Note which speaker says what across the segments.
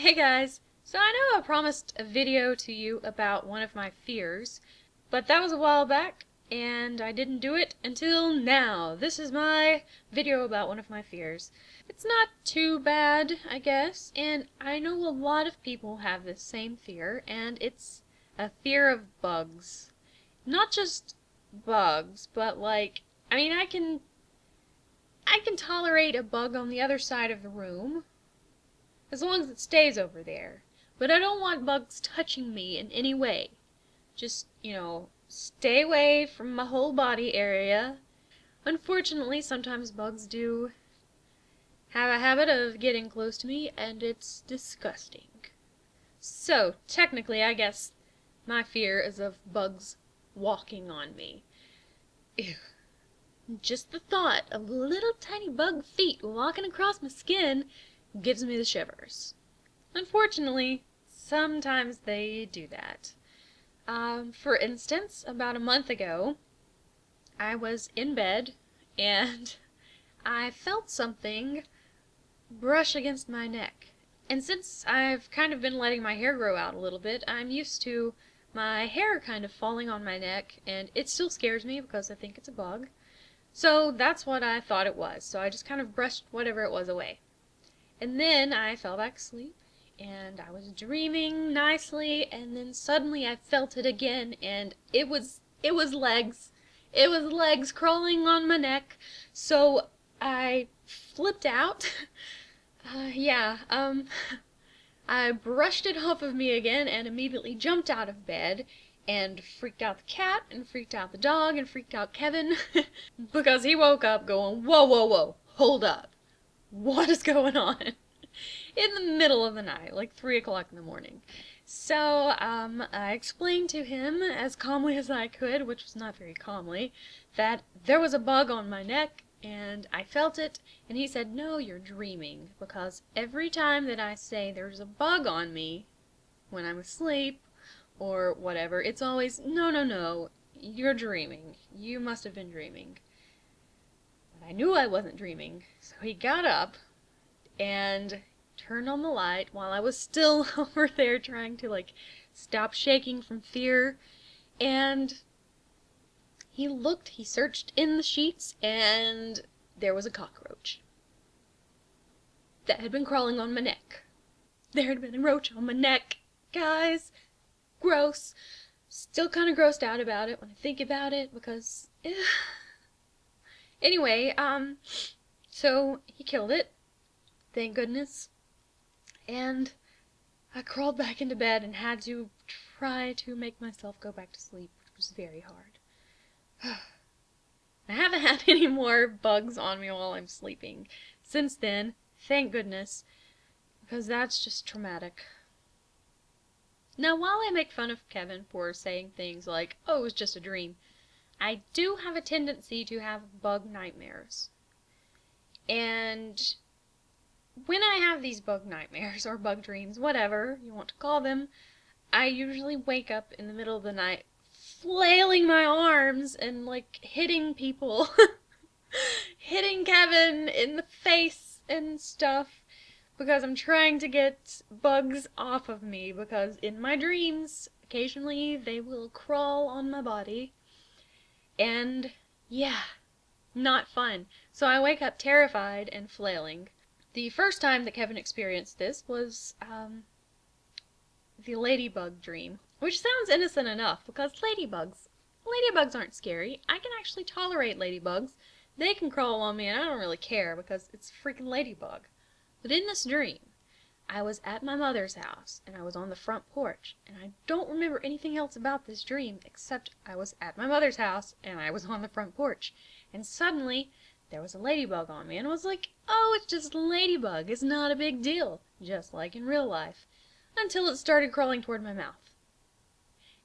Speaker 1: Hey guys! So I know I promised a video to you about one of my fears, but that was a while back, and I didn't do it until now. This is my video about one of my fears. It's not too bad, I guess, and I know a lot of people have this same fear, and it's a fear of bugs. Not just bugs, but I can tolerate a bug on the other side of the room, as long as it stays over there. But I don't want bugs touching me in any way. Just, stay away from my whole body area. Unfortunately, sometimes bugs do have a habit of getting close to me, and it's disgusting. So, technically, I guess my fear is of bugs walking on me. Ew. Just the thought of little tiny bug feet walking across my skin gives me the shivers. Unfortunately, sometimes they do that. For instance, about a month ago, I was in bed and I felt something brush against my neck. And since I've kind of been letting my hair grow out a little bit, I'm used to my hair kind of falling on my neck, and it still scares me because I think it's a bug. So that's what I thought it was. So I just kind of brushed whatever it was away. And then I fell back asleep, and I was dreaming nicely, and then suddenly I felt it again, and it was legs. It was legs crawling on my neck. So I flipped out. I brushed it off of me again and immediately jumped out of bed and freaked out the cat and freaked out the dog and freaked out Kevin because he woke up going, "Whoa, whoa, whoa, hold up. What is going on?" in the middle of the night, like 3 o'clock in the morning. So, I explained to him as calmly as I could, which was not very calmly, that there was a bug on my neck and I felt it, and he said, "No, you're dreaming, because every time that I say there's a bug on me when I'm asleep or whatever, it's always, no, no, no, you're dreaming. You must have been dreaming." But I knew I wasn't dreaming, so he got up and turned on the light while I was still over there trying to stop shaking from fear, and he searched in the sheets, and there was a cockroach that had been crawling on my neck. There had been a roach on my neck, guys. Gross. Still kind of grossed out about it when I think about it, because anyway, so he killed it, thank goodness, and I crawled back into bed and had to try to make myself go back to sleep, which was very hard. I haven't had any more bugs on me while I'm sleeping since then, thank goodness, because that's just traumatic. Now, while I make fun of Kevin for saying things like, "Oh, it was just a dream," I do have a tendency to have bug nightmares. And when I have these bug nightmares, or bug dreams, whatever you want to call them, I usually wake up in the middle of the night flailing my arms and hitting people. Hitting Kevin in the face and stuff, because I'm trying to get bugs off of me, because in my dreams, occasionally they will crawl on my body, and yeah, not fun. So I wake up terrified and flailing. The first time that Kevin experienced this was, the ladybug dream, which sounds innocent enough, because ladybugs aren't scary. I can actually tolerate ladybugs. They can crawl on me and I don't really care because it's a freaking ladybug. But in this dream, I was at my mother's house and I was on the front porch, and I don't remember anything else about this dream except I was at my mother's house and I was on the front porch, and suddenly there was a ladybug on me, and I was like, "Oh, it's just a ladybug, it's not a big deal," just like in real life, until it started crawling toward my mouth.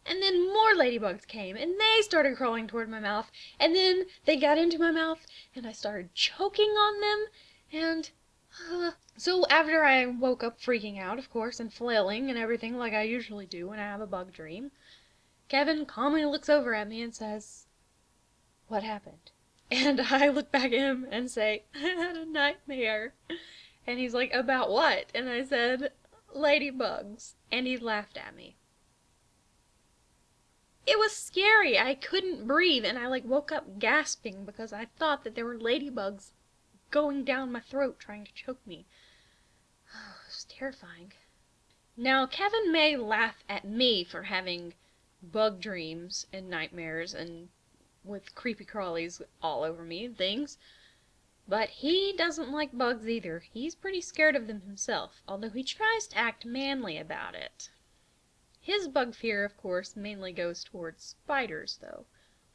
Speaker 1: And then more ladybugs came, and they started crawling toward my mouth, and then they got into my mouth, and I started choking on them, and so after I woke up freaking out, of course, and flailing and everything like I usually do when I have a bug dream, Kevin calmly looks over at me and says, "What happened?" And I look back at him and say, "I had a nightmare." And he's like, "About what?" And I said, ladybugs, and he laughed at me. It was scary. I couldn't breathe, and I like woke up gasping because I thought that there were ladybugs going down my throat trying to choke me. Oh, it was terrifying. Now, Kevin may laugh at me for having bug dreams and nightmares and with creepy crawlies all over me and things, but he doesn't like bugs either. He's pretty scared of them himself, although he tries to act manly about it. His bug fear, of course, mainly goes towards spiders, though.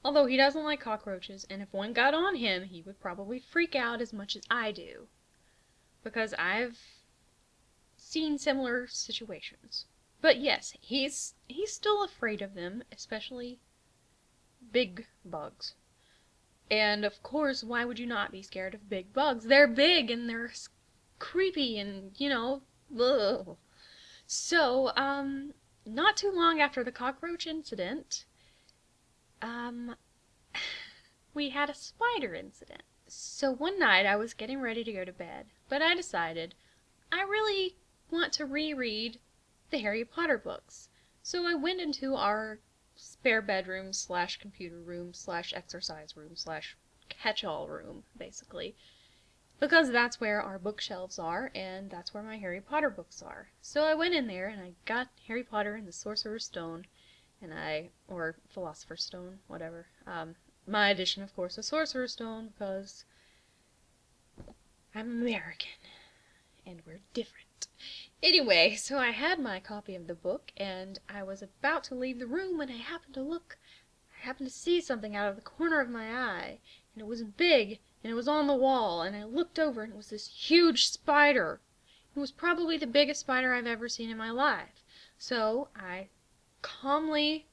Speaker 1: Although he doesn't like cockroaches, and if one got on him, he would probably freak out as much as I do. Because I've seen similar situations. But yes, he's still afraid of them, especially big bugs. And of course, why would you not be scared of big bugs? They're big and they're creepy and, ugh. So, not too long after the cockroach incident, we had a spider incident. So one night I was getting ready to go to bed, but I decided I really want to reread the Harry Potter books. So I went into our spare bedroom slash computer room slash exercise room slash catch-all room, basically. Because that's where our bookshelves are, and that's where my Harry Potter books are. So I went in there, and I got Harry Potter and the Sorcerer's Stone, or Philosopher's Stone, whatever. My edition, of course, was Sorcerer's Stone, because I'm American, and we're different. Anyway, so I had my copy of the book, and I was about to leave the room when I happened to see something out of the corner of my eye, and it was big, and it was on the wall, and I looked over, and it was this huge spider. It was probably the biggest spider I've ever seen in my life. So I calmly,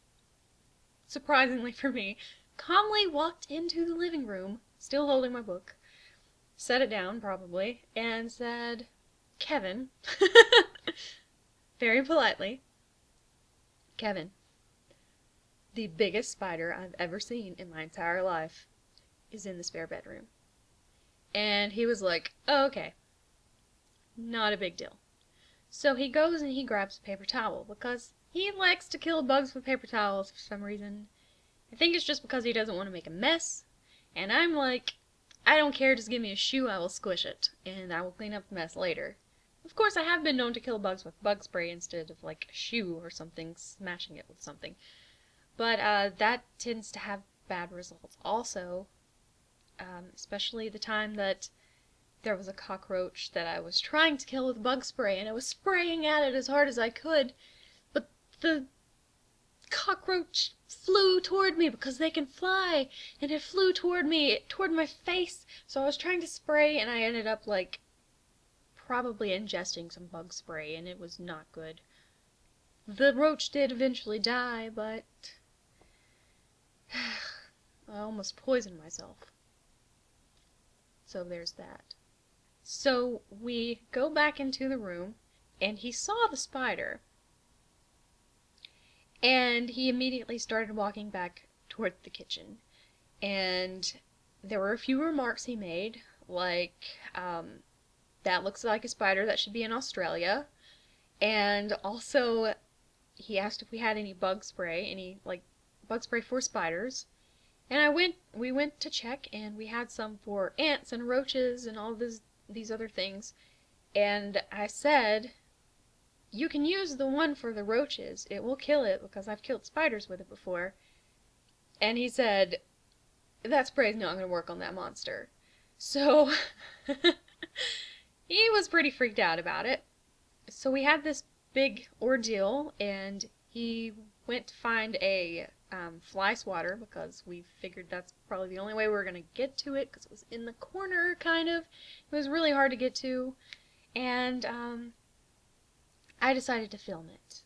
Speaker 1: surprisingly for me, calmly walked into the living room, still holding my book, set it down probably, and said, "Kevin," very politely, "Kevin, the biggest spider I've ever seen in my entire life is in the spare bedroom." And he was like, "Oh, okay. Not a big deal." So he goes and he grabs a paper towel, because he likes to kill bugs with paper towels for some reason. I think it's just because he doesn't want to make a mess. And I'm like, I don't care, just give me a shoe, I will squish it, and I will clean up the mess later. Of course, I have been known to kill bugs with bug spray instead of, like, a shoe or something, smashing it with something. But that tends to have bad results. Also, especially the time that there was a cockroach that I was trying to kill with bug spray, and I was spraying at it as hard as I could, but the cockroach flew toward me because they can fly, and it flew toward me, toward my face, so I was trying to spray, and I ended up, like, probably ingesting some bug spray, and it was not good. The roach did eventually die, but I almost poisoned myself. So there's that. So we go back into the room, and he saw the spider, and he immediately started walking back toward the kitchen. And there were a few remarks he made, like, that looks like a spider that should be in Australia. And also, he asked if we had any bug spray, bug spray for spiders. And we went to check, and we had some for ants and roaches and all these other things. And I said, "You can use the one for the roaches. It will kill it because I've killed spiders with it before." And he said, "That spray's not going to work on that monster." So he was pretty freaked out about it. So we had this big ordeal, and he went to find a fly swatter, because we figured that's probably the only way we were going to get to it, because it was in the corner, kind of. It was really hard to get to. And I decided to film it.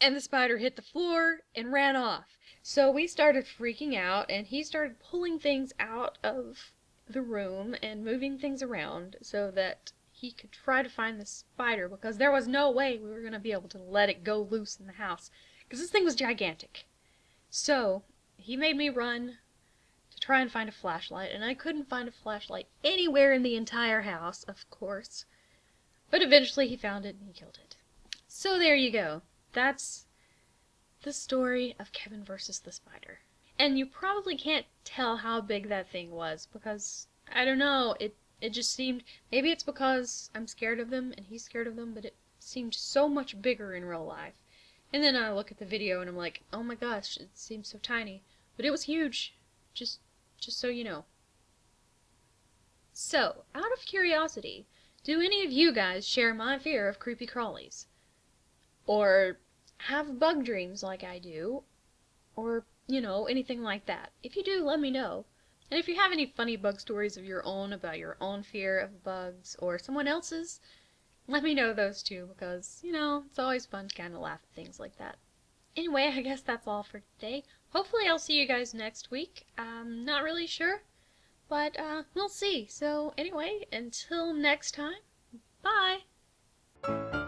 Speaker 1: and the spider hit the floor and ran off. So we started freaking out, and he started pulling things out of the room and moving things around so that he could try to find the spider, because there was no way we were going to be able to let it go loose in the house, because this thing was gigantic. So he made me run to try and find a flashlight, and I couldn't find a flashlight anywhere in the entire house, of course. But eventually he found it and he killed it. So there you go. That's the story of Kevin versus the spider. And you probably can't tell how big that thing was, because, I don't know, it just seemed, maybe it's because I'm scared of them and he's scared of them, but it seemed so much bigger in real life. And then I look at the video and I'm like, oh my gosh, it seems so tiny. But it was huge, just so you know. So, out of curiosity, do any of you guys share my fear of creepy crawlies? Or have bug dreams like I do? Or, you know, anything like that? If you do, let me know. And if you have any funny bug stories of your own about your own fear of bugs or someone else's, let me know those too, because, you know, it's always fun to kind of laugh at things like that. Anyway, I guess that's all for today. Hopefully I'll see you guys next week. I'm not really sure, but we'll see. So anyway, until next time, bye!